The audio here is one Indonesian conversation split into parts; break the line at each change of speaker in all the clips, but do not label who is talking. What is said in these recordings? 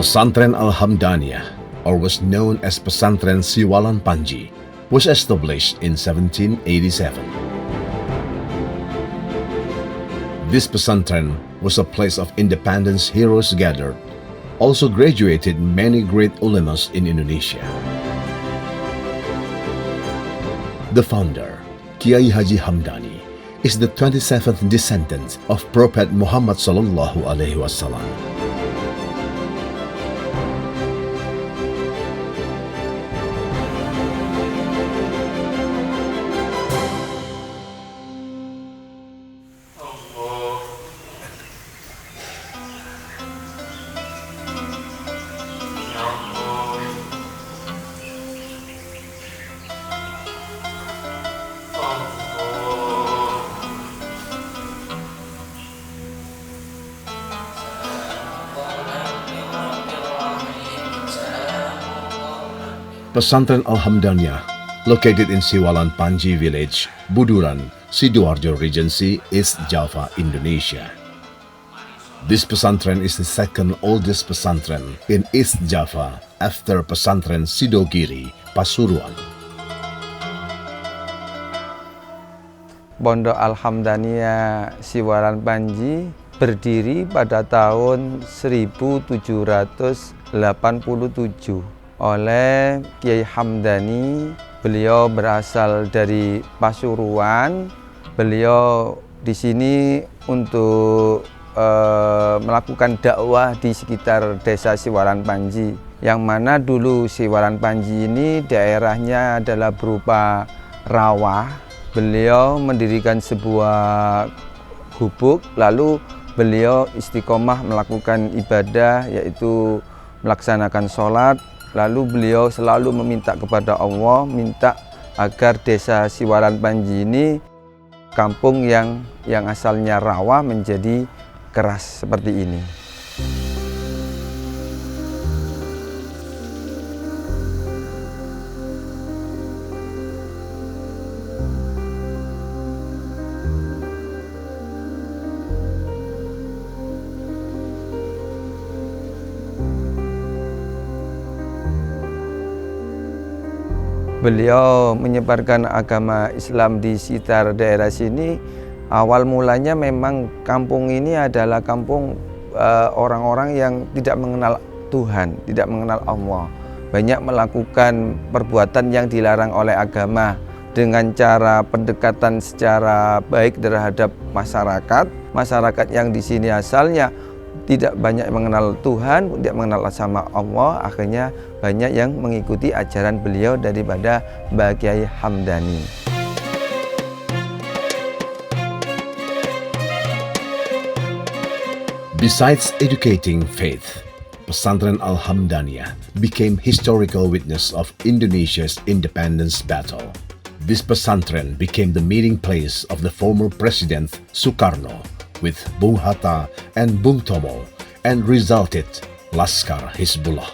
Pesantren Al-Hamdaniyah, or was known as Pesantren Siwalan Panji, was established in 1787. This pesantren was a place of independence heroes gathered, also graduated many great ulemas in Indonesia. The founder, Kiai Haji Hamdani, is the 27th descendant of Prophet Muhammad Sallallahu Alaihi Wasallam. Pesantren Al-Hamdaniyah, located in Siwalan Panji village, Buduran, Sidoarjo Regency, East Java, Indonesia. This pesantren is the second oldest pesantren in East Java after Pesantren Sidogiri, Pasuruan.
Pondok Al-Hamdaniyah Siwalan Panji berdiri pada tahun 1787 oleh Kiai Hamdani. Beliau berasal dari Pasuruan. Beliau di sini untuk melakukan dakwah di sekitar desa Siwalan Panji, yang mana dulu Siwalan Panji ini daerahnya adalah berupa rawa. Beliau mendirikan sebuah gubuk, lalu beliau istiqomah melakukan ibadah, yaitu melaksanakan sholat. Lalu beliau selalu meminta kepada Allah, minta agar desa Siwalan Panji ini, kampung yang asalnya rawa, menjadi keras seperti ini. Beliau menyebarkan agama Islam di sekitar daerah sini. Awal mulanya memang kampung ini adalah kampung orang-orang yang tidak mengenal Tuhan, tidak mengenal Allah. Banyak melakukan perbuatan yang dilarang oleh agama dengan cara pendekatan secara baik terhadap masyarakat. Masyarakat yang di sini asalnya tidak banyak mengenal Tuhan, tidak mengenal sama Allah, akhirnya banyak yang mengikuti ajaran beliau daripada Mbah Kiai Hamdani.
Besides educating faith, Pesantren Al-Hamdaniyah became historical witness of Indonesia's independence battle. This pesantren became the meeting place of the former President Sukarno with Bung Hatta and Bung Tomo, and resulted Laskar Hizbullah.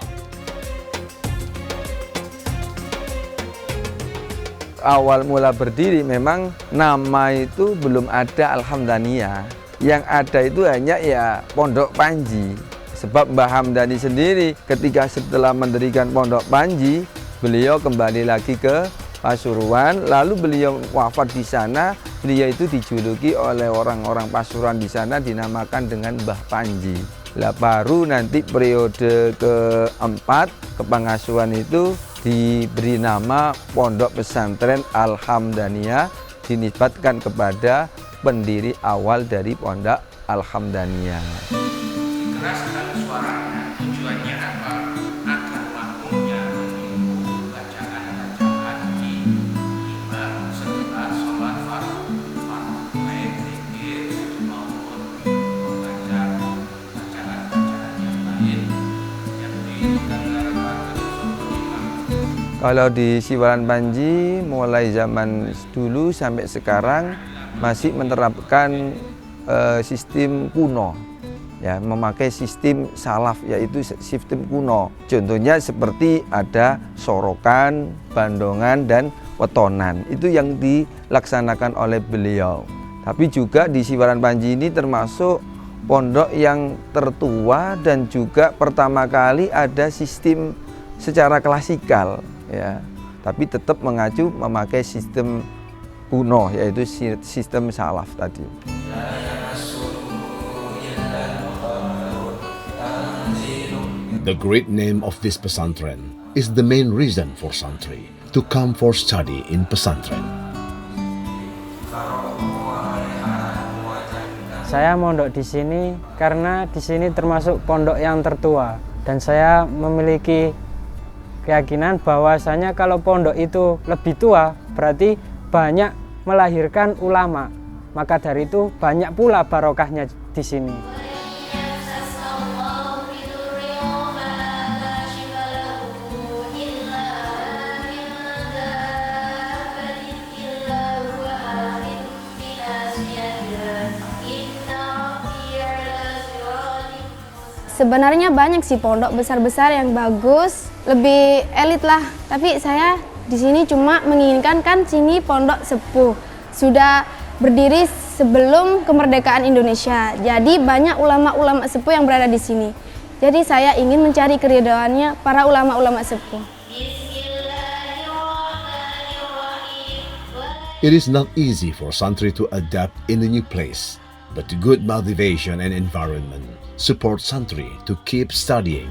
Awal mula berdiri memang nama itu belum ada Al-Hamdaniyah. Yang ada itu hanya ya Pondok Panji. Sebab Mbah Hamdani sendiri ketika setelah mendirikan Pondok Panji, beliau kembali lagi ke Pasuruan, lalu beliau wafat di sana. Beliau itu dijuluki oleh orang-orang Pasuruan di sana dinamakan dengan Mbah Panji. Lah baru nanti periode keempat kepangasuhan itu diberi nama Pondok Pesantren Al-Hamdaniyah, dinisbatkan kepada pendiri awal dari Pondok Al-Hamdaniyah.
Keras sekali suaranya, tujuannya apa? Agar makmumnya menunggu bacaan-bacaan di imam setelah sholat fardu, baik zikir maupun membaca bacaan-bacaan yang lain yang didengarkan imam.
Kalau di Siwalan Panji mulai zaman dulu sampai sekarang masih menerapkan sistem kuno, ya, memakai sistem salaf, yaitu sistem kuno. Contohnya seperti ada sorokan, bandongan, dan wetonan. Itu yang dilaksanakan oleh beliau. Tapi juga di Siwalan Panji ini termasuk pondok yang tertua dan juga pertama kali ada sistem secara klasikal ya, tapi tetap mengacu memakai sistem kuno yaitu sistem salaf tadi.
The great name of this pesantren is the main reason for santri to come for study in pesantren.
Saya mondok di sini karena di sini termasuk pondok yang tertua dan saya memiliki keyakinan bahwasanya kalau pondok itu lebih tua berarti banyak melahirkan ulama. Maka dari itu banyak pula barokahnya di sini.
Sebenarnya banyak sih pondok besar-besar yang bagus, lebih elit lah. Tapi saya di sini cuma menginginkan kan sini pondok sepuh. Sudah berdiri sebelum kemerdekaan Indonesia. Jadi banyak ulama-ulama sepuh yang berada di sini. Jadi saya ingin mencari keridhaannya para ulama-ulama sepuh.
It is not easy for santri to adapt in a new place, but good motivation and environment support santri to keep studying.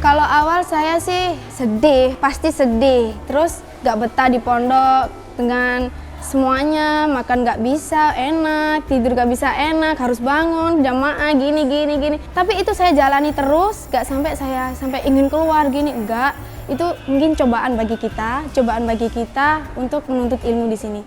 Kalau awal saya sih sedih, pasti sedih. Terus gak betah di pondok dengan semuanya, makan gak bisa enak, tidur gak bisa enak, harus bangun, jamaah gini. Tapi itu saya jalani terus, gak sampai saya ingin keluar gini, enggak. Itu mungkin cobaan bagi kita untuk menuntut ilmu di sini.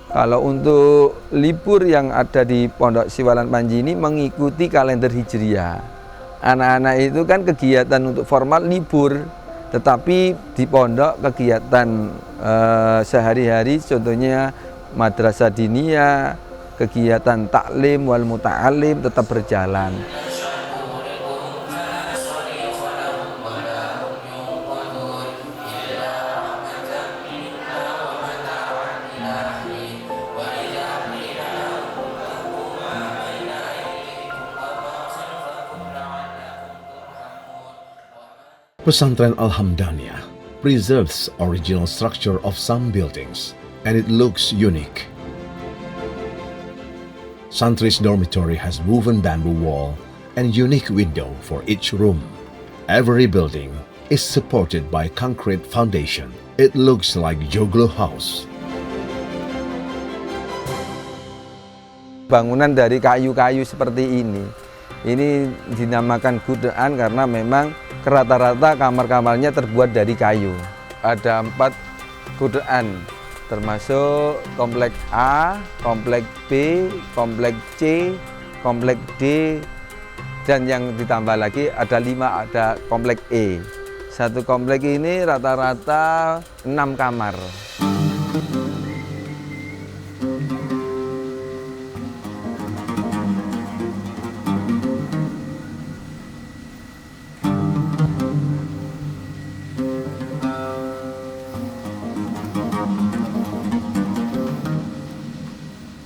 Kalau untuk libur yang ada di Pondok Siwalan Panji ini mengikuti kalender Hijriah. Anak-anak itu kan kegiatan untuk formal libur, tetapi di pondok kegiatan sehari-hari contohnya madrasah diniyah, kegiatan taklim wal muta'alim tetap berjalan.
Pesantren Al-Hamdaniyah preserves original structure of some buildings and it looks unique. Santri's dormitory has woven bamboo wall and unique window for each room. Every building is supported by concrete foundation. It looks like Joglo house.
Bangunan dari kayu-kayu seperti ini dinamakan gudaan karena memang rata-rata kamar-kamarnya terbuat dari kayu. Ada 4 gudaan, termasuk komplek A, komplek B, komplek C, komplek D, dan yang ditambah lagi ada 5, ada komplek E. Satu komplek ini rata-rata 6 kamar.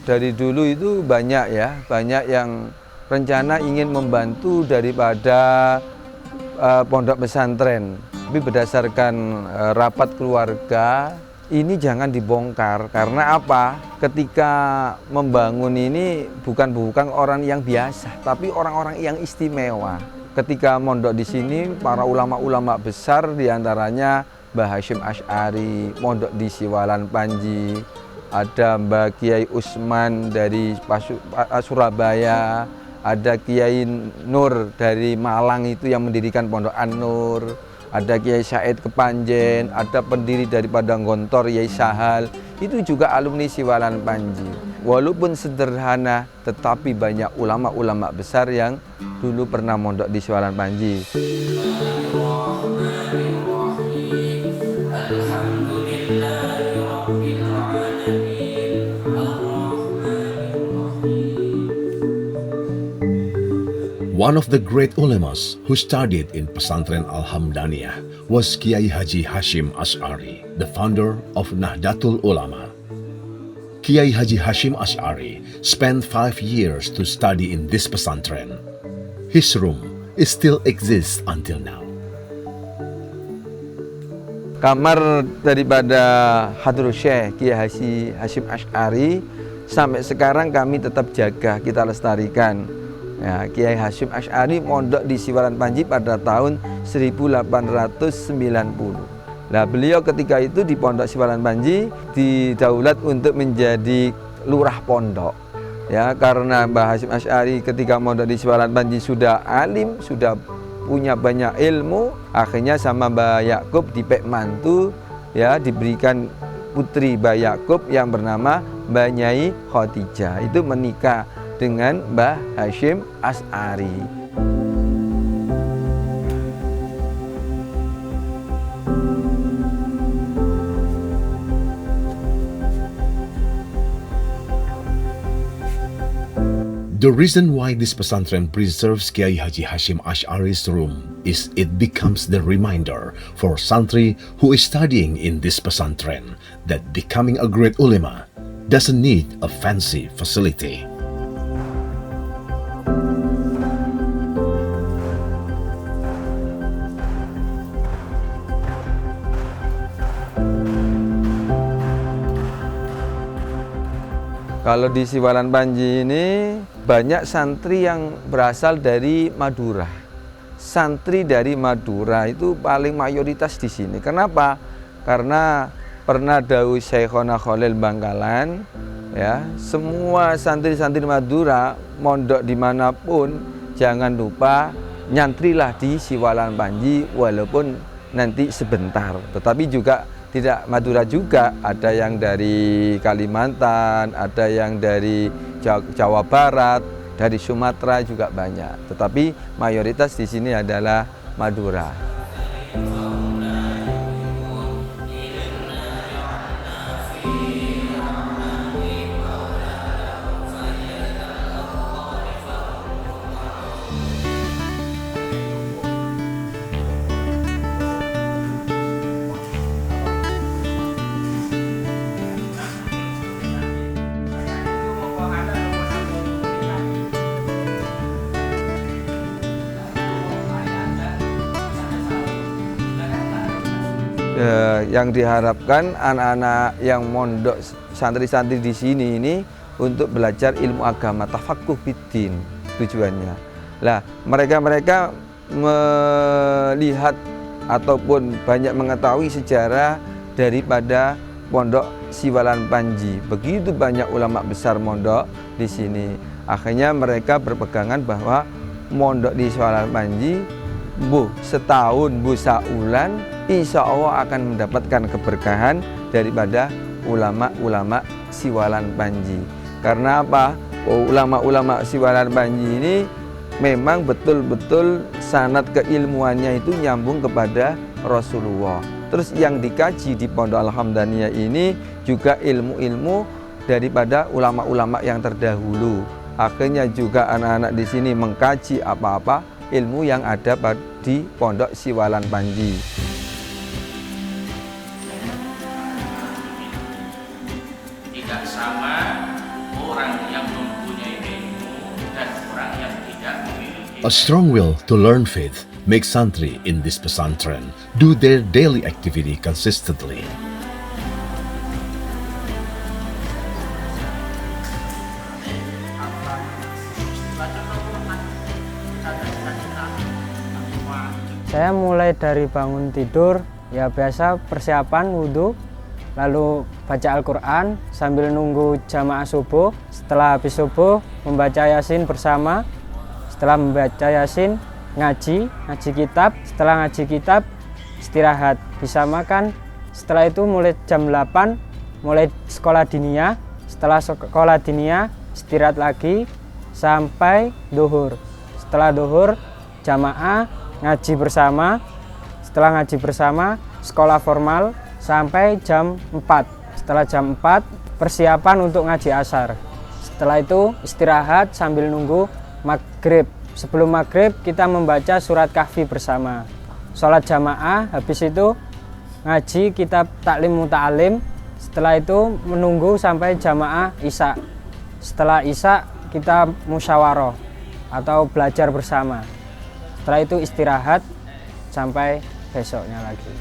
Dari dulu itu banyak yang rencana ingin membantu daripada pondok pesantren. Tapi berdasarkan rapat keluarga, ini jangan dibongkar. Karena apa? Ketika membangun ini bukan orang yang biasa, tapi orang-orang yang istimewa. Ketika mondok di sini, para ulama-ulama besar diantaranya Mbah Hasyim Asy'ari, mondok di Siwalan Panji, ada Mbah Kiai Usman dari Surabaya, ada Kiai Nur dari Malang itu yang mendirikan Pondok An-Nur, ada Kiai Said Kepanjen, ada pendiri daripada Gontor Yai Sahal, itu juga alumni Siwalan Panji. Walaupun sederhana, tetapi banyak ulama-ulama besar yang dulu pernah mondok di Siwalan Panji.
One of the great ulemas who studied in Pesantren Al-Hamdaniyah was Kiai Haji Hashim Asy'ari, the founder of Nahdlatul Ulama. Kiai Haji Hashim Asy'ari spent 5 years to study in this pesantren. His room still exists until now.
Kamar daripada Hadrul Syekh Kiai Haji Hashim Asy'ari sampai sekarang kami tetap jaga, kita lestarikan. Ya, Kiai Hashim Asy'ari mondok di Siwalan Panji pada tahun 1890. Nah, beliau ketika itu di Pondok Siwalan Panji didaulat untuk menjadi lurah pondok. Ya, karena Mbah Hashim Asy'ari ketika mondok di Siwalan Panji sudah alim, sudah punya banyak ilmu, akhirnya sama Mbah Yakub dipek mantu, ya, diberikan putri Mbah Yakub yang bernama Mbah Nyai Khotijah. Itu menikah dengan Mbah Hashim Asy'ari.
The reason why this pesantren preserves Kiai Haji Hashim Asy'ari's room is it becomes the reminder for santri who is studying in this pesantren that becoming a great ulema doesn't need a fancy facility.
Kalau di Siwalan Panji ini banyak santri yang berasal dari Madura. Santri dari Madura itu paling mayoritas di sini. Kenapa? Karena pernah dawuh Syekhona Khalil Bangkalan, ya, semua santri-santri Madura mondok dimanapun jangan lupa nyantrilah di Siwalan Panji walaupun nanti sebentar. Tetapi juga tidak Madura juga, ada yang dari Kalimantan, ada yang dari Jawa Barat, dari Sumatera juga banyak. Tetapi mayoritas di sini adalah Madura. Yang diharapkan anak-anak yang mondok santri-santri di sini ini untuk belajar ilmu agama, tafaqquh fiddin tujuannya. Lah, mereka melihat ataupun banyak mengetahui sejarah daripada Pondok Siwalan Panji. Begitu banyak ulama besar mondok di sini. Akhirnya mereka berpegangan bahwa mondok di Siwalan Panji setahun saulan insya Allah akan mendapatkan keberkahan daripada ulama-ulama Siwalan Panji. Karena apa? Ulama-ulama Siwalan Panji ini memang betul-betul sanad keilmuannya itu nyambung kepada Rasulullah. Terus yang dikaji di Pondok Al-Hamdaniyah ini juga ilmu-ilmu daripada ulama-ulama yang terdahulu. Akhirnya juga anak-anak di sini mengkaji apa-apa ilmu yang ada di Pondok Siwalan Panji.
Tidak sama orang yang mempunyai ilmu dan orang yang tidak memiliki.
A strong will to learn faith makes santri in this pesantren do their daily activity consistently.
Saya mulai dari bangun tidur, ya biasa persiapan wudhu, lalu baca Al-Quran sambil nunggu jamaah subuh. Setelah habis subuh membaca Yasin bersama. Setelah membaca Yasin ngaji kitab. Setelah ngaji kitab istirahat, bisa makan. Setelah itu mulai jam 8 mulai sekolah diniyah. Setelah sekolah diniyah istirahat lagi sampai duhur. Setelah duhur jamaah ngaji bersama. Setelah ngaji bersama sekolah formal sampai jam 4. Setelah jam 4 persiapan untuk ngaji asar. Setelah itu istirahat sambil nunggu maghrib. sebelum maghrib kita membaca surat Kahfi bersama. Sholat jamaah, habis itu ngaji kitab taklim muta'alim. Setelah itu menunggu sampai jamaah isya. Setelah isya kita musyawarah atau belajar bersama. Setelah itu istirahat sampai besoknya lagi.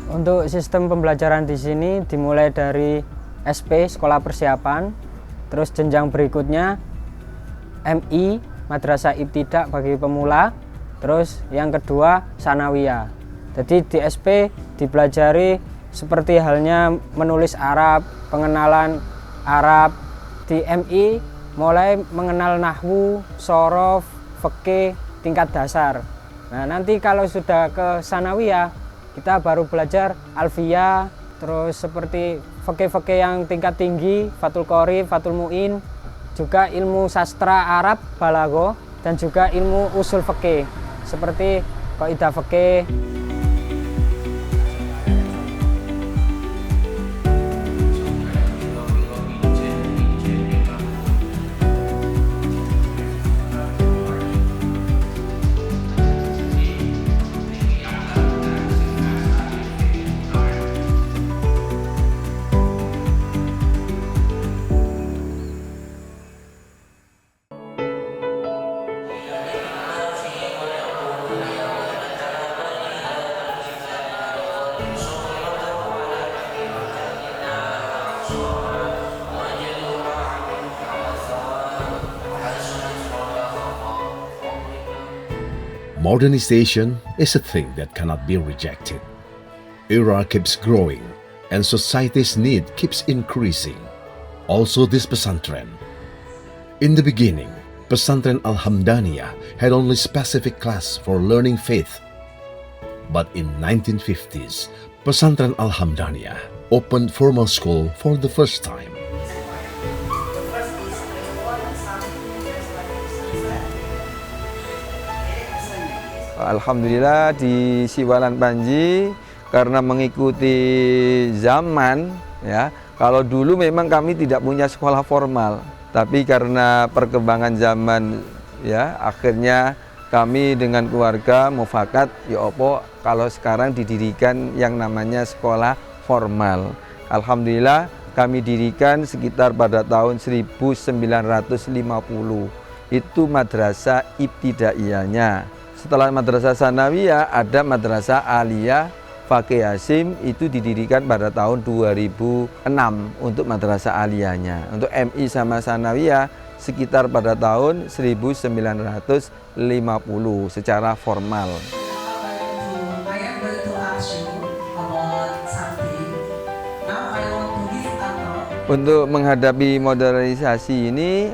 Untuk sistem pembelajaran di sini dimulai dari SP, sekolah persiapan, terus jenjang berikutnya MI, Madrasah Ibtidak bagi pemula, terus yang kedua Sanawiyah. Jadi di SP dipelajari seperti halnya menulis Arab, pengenalan Arab. Di MI mulai mengenal nahwu, shorof, fikih tingkat dasar. Nah, nanti kalau sudah ke Sanawiyah kita baru belajar alfiyah, terus seperti fikih-fikih yang tingkat tinggi, Fathul Qorib, Fathul Mu'in, juga ilmu sastra Arab, balaghah, dan juga ilmu usul fikih seperti kaidah fikih.
Modernization is a thing that cannot be rejected. Era keeps growing and society's need keeps increasing. Also this pesantren. In the beginning, Pesantren Al-Hamdaniyah had only specific class for learning faith. But in 1950s, Pesantren Al-Hamdaniyah opened formal school for the first time.
Alhamdulillah di Siwalan Panji karena mengikuti zaman ya. Kalau dulu memang kami tidak punya sekolah formal, tapi karena perkembangan zaman ya akhirnya kami dengan keluarga mufakat ya opo kalau sekarang didirikan yang namanya sekolah formal. Alhamdulillah kami dirikan sekitar pada tahun 1950. Itu madrasah ibtidaiyahnya. Setelah madrasah sanawiyah ada madrasah aliyah Fakih Hasim, itu didirikan pada tahun 2006 untuk madrasah aliyahnya. Untuk MI sama sanawiyah sekitar pada tahun 1950 secara formal. Untuk menghadapi modernisasi ini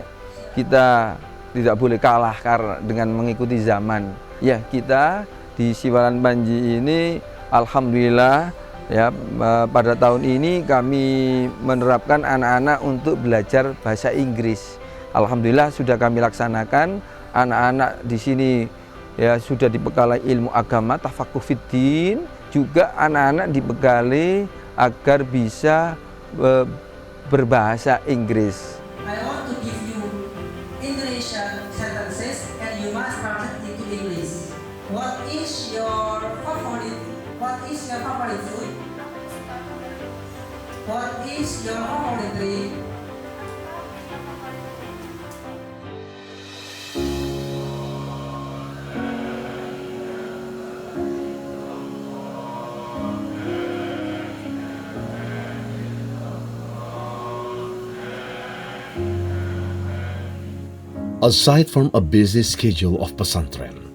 kita tidak boleh kalah dengan mengikuti zaman. Ya, kita di Siwalan Panji ini alhamdulillah ya pada tahun ini kami menerapkan anak-anak untuk belajar bahasa Inggris. Alhamdulillah sudah kami laksanakan. Anak-anak di sini ya sudah dibekali ilmu agama, tafaqquh fiddin, juga anak-anak dibekali agar bisa berbahasa Inggris.
I want to give you Indonesian sentences and you must translate into English. What is your favorite? What is your favorite food? What is your favorite drink?
Aside from a busy schedule of pesantren,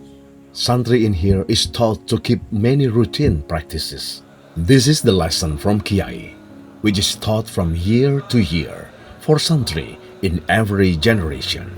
santri in here is taught to keep many routine practices. This is the lesson from Kiai, which is taught from year to year for santri in every generation.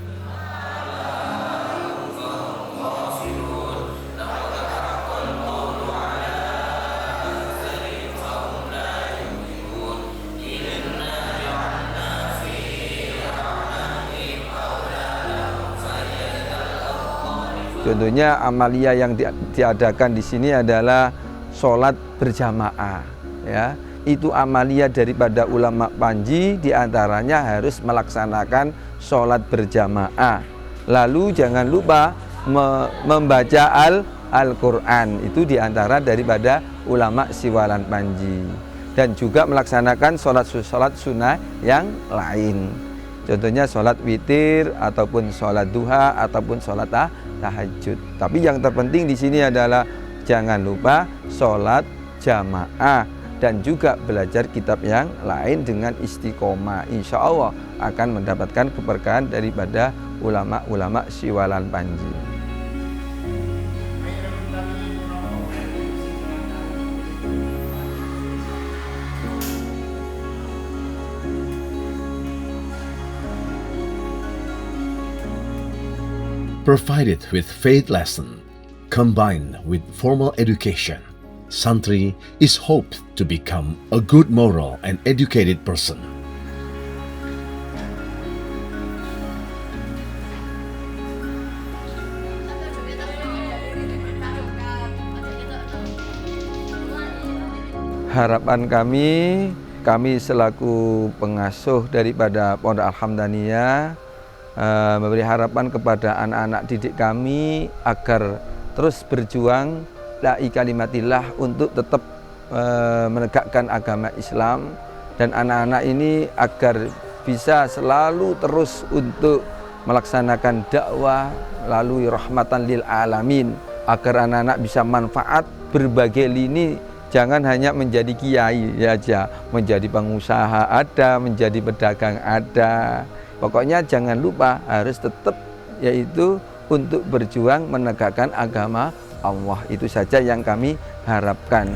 Contohnya amalia yang diadakan di sini adalah sholat berjamaah, ya. Itu amalia daripada ulama Panji, diantaranya harus melaksanakan sholat berjamaah. Lalu jangan lupa membaca Al-Quran, itu diantara daripada ulama Siwalan Panji. Dan juga melaksanakan sholat sunnah yang lain. Contohnya sholat witir, ataupun sholat duha, ataupun sholat tahajud. Tapi yang terpenting di sini adalah jangan lupa sholat jamaah dan juga belajar kitab yang lain dengan istiqomah. Insya Allah akan mendapatkan keberkahan daripada ulama-ulama Siwalan Panji.
Provided with faith lesson, combined with formal education, Santri is hoped to become a good moral and educated person.
Harapan kami selaku pengasuh daripada Pondok Alhamdaniyah memberi harapan kepada anak-anak didik kami agar terus berjuang la'i kalimatillah untuk tetap menegakkan agama Islam, dan anak-anak ini agar bisa selalu terus untuk melaksanakan dakwah lalu rahmatan lil alamin, agar anak-anak bisa manfaat berbagai lini. Jangan hanya menjadi kiai saja, menjadi pengusaha ada, menjadi pedagang ada. Pokoknya jangan lupa harus tetap yaitu untuk berjuang menegakkan agama Allah. Itu saja yang kami harapkan.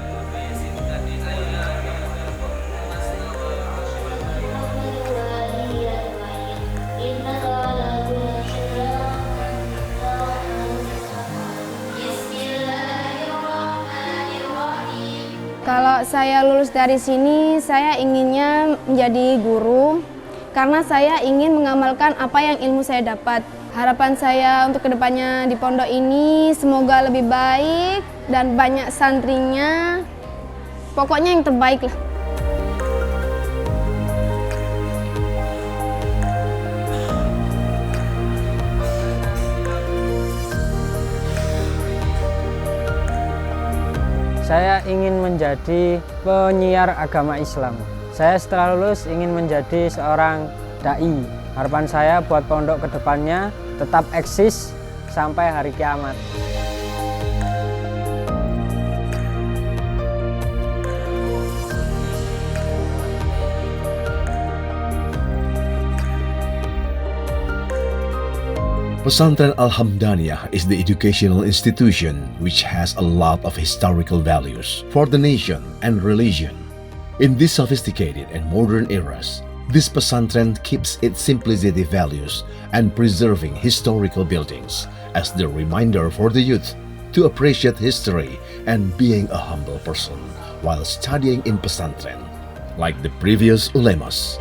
Kalau saya lulus dari sini, saya inginnya menjadi guru karena saya ingin mengamalkan apa yang ilmu saya dapat. Harapan saya untuk kedepannya di pondok ini semoga lebih baik dan banyak santrinya. Pokoknya yang terbaik lah.
Saya ingin menjadi penyiar agama Islam. Saya setelah lulus ingin menjadi seorang dai. Harapan saya buat pondok kedepannya tetap eksis sampai hari kiamat.
Pesantren Alhamdaniyah is the educational institution which has a lot of historical values for the nation and religion. In these sophisticated and modern eras, this pesantren keeps its simplicity values and preserving historical buildings as the reminder for the youth to appreciate history and being a humble person while studying in pesantren, like the previous ulemas.